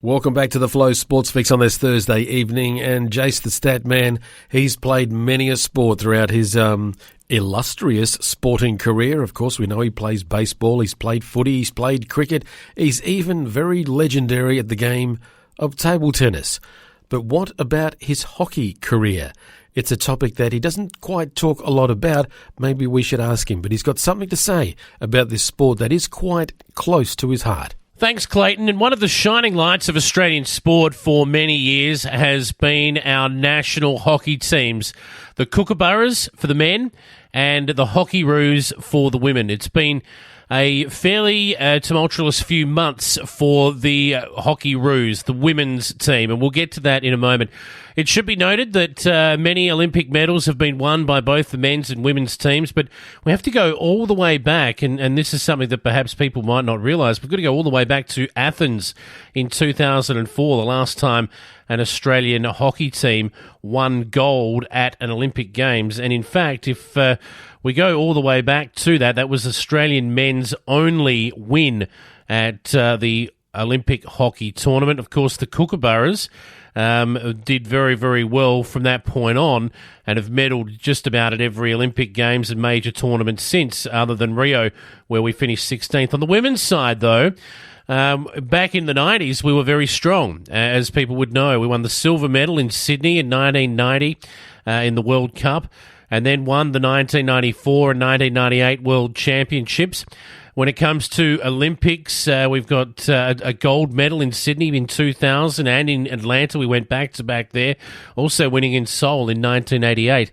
Welcome back to the Flow Sports Fix on this Thursday evening. And Jase the Statman, he's played many a sport throughout his illustrious sporting career. Of course, we know he plays baseball, he's played footy, he's played cricket. He's even very legendary at the game of table tennis. But what about his hockey career? It's a topic that he doesn't quite talk a lot about. Maybe we should ask him. But he's got something to say about this sport that is quite close to his heart. Thanks, Clayton. And one of the shining lights of Australian sport for many years has been our national hockey teams, the Kookaburras for the men and the Hockeyroos for the women. It's been a fairly tumultuous few months for the Hockeyroos, the women's team, and we'll get to that in a moment. It should be noted that many Olympic medals have been won by both the men's and women's teams, but we have to go all the way back, and this is something that perhaps people might not realise. We've got to go all the way back to Athens in 2004, the last time an Australian hockey team won gold at an Olympic Games. And in fact, if we go all the way back to that, that was Australian men's only win at the Olympic hockey tournament. Of course, the Kookaburras did very, very well from that point on and have medalled just about at every Olympic Games and major tournament since, other than Rio, where we finished 16th. On the women's side, though, back in the 90s, we were very strong, as people would know. We won the silver medal in Sydney in 1990 in the World Cup, and then won the 1994 and 1998 World Championships. When it comes to Olympics, we've got a gold medal in Sydney in 2000, and in Atlanta we went back-to-back there, also winning in Seoul in 1988.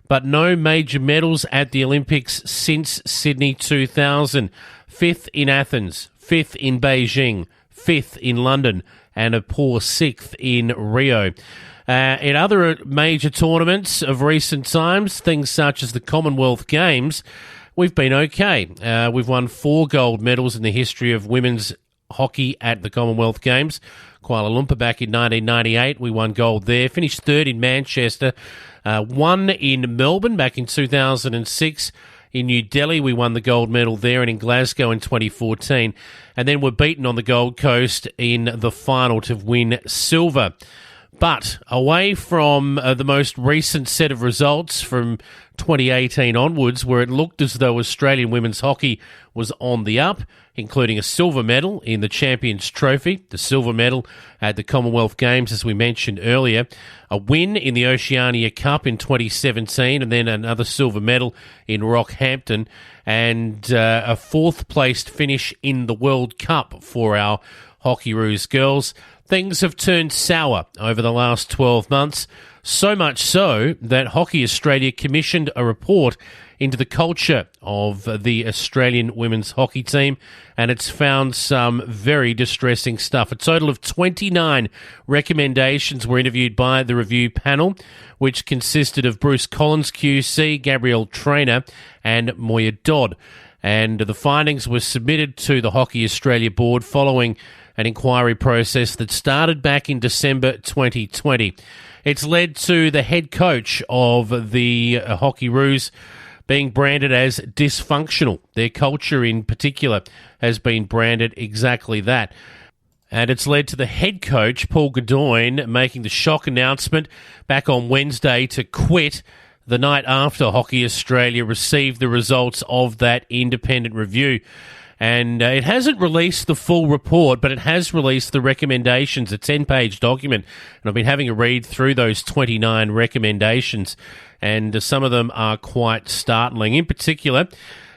But no major medals at the Olympics since Sydney 2000. Fifth in Athens, fifth in Beijing, fifth in London, and a poor sixth in Rio. In other major tournaments of recent times, things such as the Commonwealth Games, we've been okay. We've won 4 gold medals in the history of women's hockey at the Commonwealth Games. Kuala Lumpur back in 1998, we won gold there. Finished third in Manchester. Won in Melbourne back in 2006. In New Delhi, we won the gold medal there, and in Glasgow in 2014. And then were beaten on the Gold Coast in the final to win silver. But away from the most recent set of results from 2018 onwards, where it looked as though Australian women's hockey was on the up, including a silver medal in the Champions Trophy, the silver medal at the Commonwealth Games, as we mentioned earlier, a win in the Oceania Cup in 2017, and then another silver medal in Rockhampton, and a fourth-placed finish in the World Cup for our Hockeyroos girls. Things have turned sour over the last 12 months, so much so that Hockey Australia commissioned a report into the culture of the Australian women's hockey team, and it's found some very distressing stuff. A total of 29 recommendations were interviewed by the review panel, which consisted of Bruce Collins QC, Gabrielle Traynor, and Moya Dodd. And the findings were submitted to the Hockey Australia board following an inquiry process that started back in December 2020. It's led to the head coach of the Hockeyroos being branded as dysfunctional. Their culture in particular has been branded exactly that. And it's led to the head coach, Paul Godoyne, making the shock announcement back on Wednesday to quit the night after Hockey Australia received the results of that independent review. And it hasn't released the full report, but it has released the recommendations, a 10-page document. And I've been having a read through those 29 recommendations, and some of them are quite startling. In particular,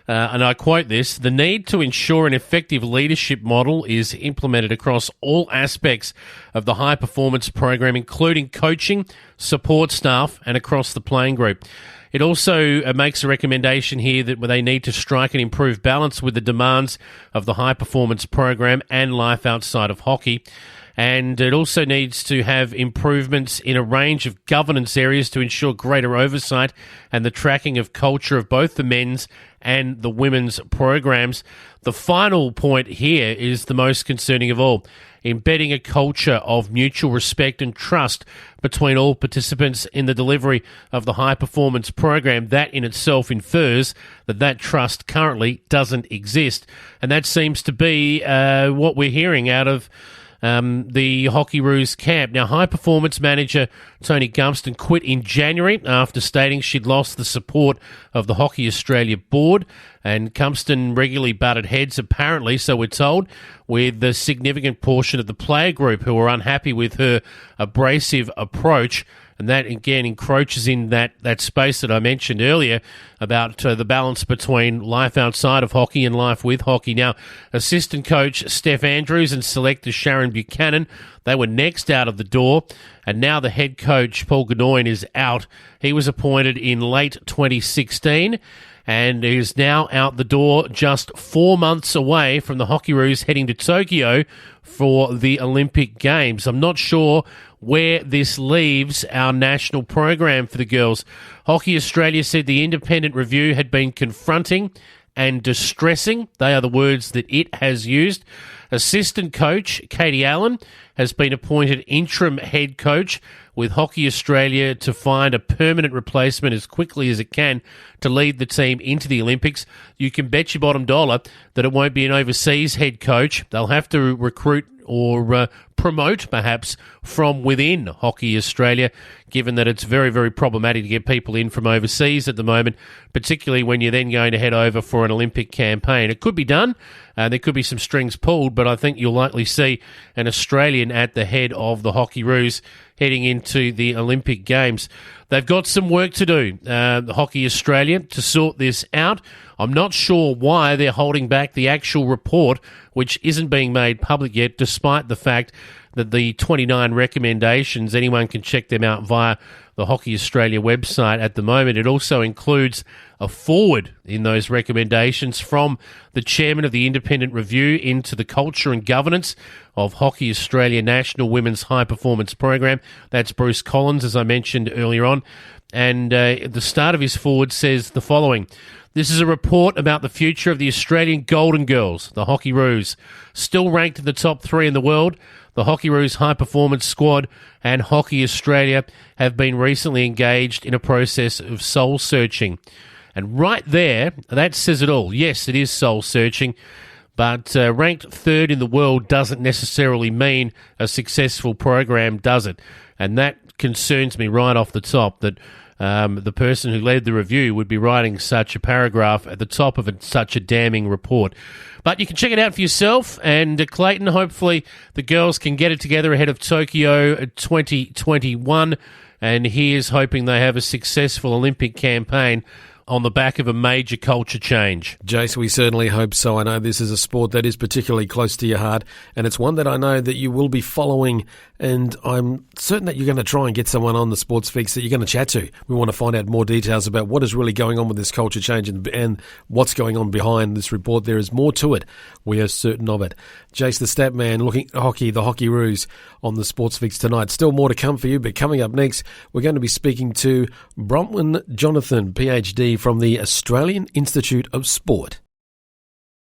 and I quote this, the need to ensure an effective leadership model is implemented across all aspects of the high-performance program, including coaching, support staff, and across the playing group. It also makes a recommendation here that they need to strike an improved balance with the demands of the high-performance program and life outside of hockey. And it also needs to have improvements in a range of governance areas to ensure greater oversight and the tracking of culture of both the men's and the women's programs. The final point here is the most concerning of all: embedding a culture of mutual respect and trust between all participants in the delivery of the high-performance program. That in itself infers that trust currently doesn't exist. And that seems to be what we're hearing out of the Hockeyroos camp. Now, high-performance manager Tony Gumpston quit in January after stating she'd lost the support of the Hockey Australia board, and Gumpston regularly butted heads, apparently, so we're told, with the significant portion of the player group who were unhappy with her abrasive approach. And that, again, encroaches in that space that I mentioned earlier about the balance between life outside of hockey and life with hockey. Now, assistant coach Steph Andrews and selector Sharon Buchanan, they were next out of the door. And now the head coach, Paul Godoyne, is out. He was appointed in late 2016 and is now out the door just 4 months away from the Hockeyroos heading to Tokyo for the Olympic Games. I'm not sure where this leaves our national program for the girls. Hockey Australia said the independent review had been confronting and distressing. They are the words that it has used. Assistant coach Katie Allen has been appointed interim head coach with Hockey Australia to find a permanent replacement as quickly as it can to lead the team into the Olympics. You can bet your bottom dollar that it won't be an overseas head coach. They'll have to recruit or promote, perhaps, from within Hockey Australia, given that it's very, very problematic to get people in from overseas at the moment, particularly when you're then going to head over for an Olympic campaign. It could be done. There could be some strings pulled, but I think you'll likely see an Australian at the head of the Hockeyroos heading into the Olympic Games. They've got some work to do, Hockey Australia, to sort this out. I'm not sure why they're holding back the actual report, which isn't being made public yet, despite the fact that the 29 recommendations, anyone can check them out via the Hockey Australia website at the moment. It also includes a forward in those recommendations from the chairman of the independent review into the culture and governance of Hockey Australia National Women's High Performance Program. That's Bruce Collins, as I mentioned earlier on. And the start of his forward says the following: "This is a report about the future of the Australian Golden Girls, the Hockeyroos. Still ranked in the top 3 in the world, the Hockeyroos High Performance Squad and Hockey Australia have been recently engaged in a process of soul searching." And right there, that says it all. Yes, it is soul searching, but ranked 3rd in the world doesn't necessarily mean a successful program, does it? And that concerns me right off the top, that the person who led the review would be writing such a paragraph at the top of such a damning report. But you can check it out for yourself. And Clayton, hopefully the girls can get it together ahead of Tokyo 2021. And here's hoping they have a successful Olympic campaign on the back of a major culture change. Jase, we certainly hope so. I know this is a sport that is particularly close to your heart, and it's one that I know that you will be following, and I'm certain that you're going to try and get someone on the Sports Fix that you're going to chat to. We want to find out more details about what is really going on with this culture change and what's going on behind this report. There is more to it. We are certain of it. Jase the Statman looking at hockey, the Hockeyroos on the Sports Fix tonight. Still more to come for you, but coming up next, we're going to be speaking to Bronwyn Jonathan, PhD from the Australian Institute of Sport.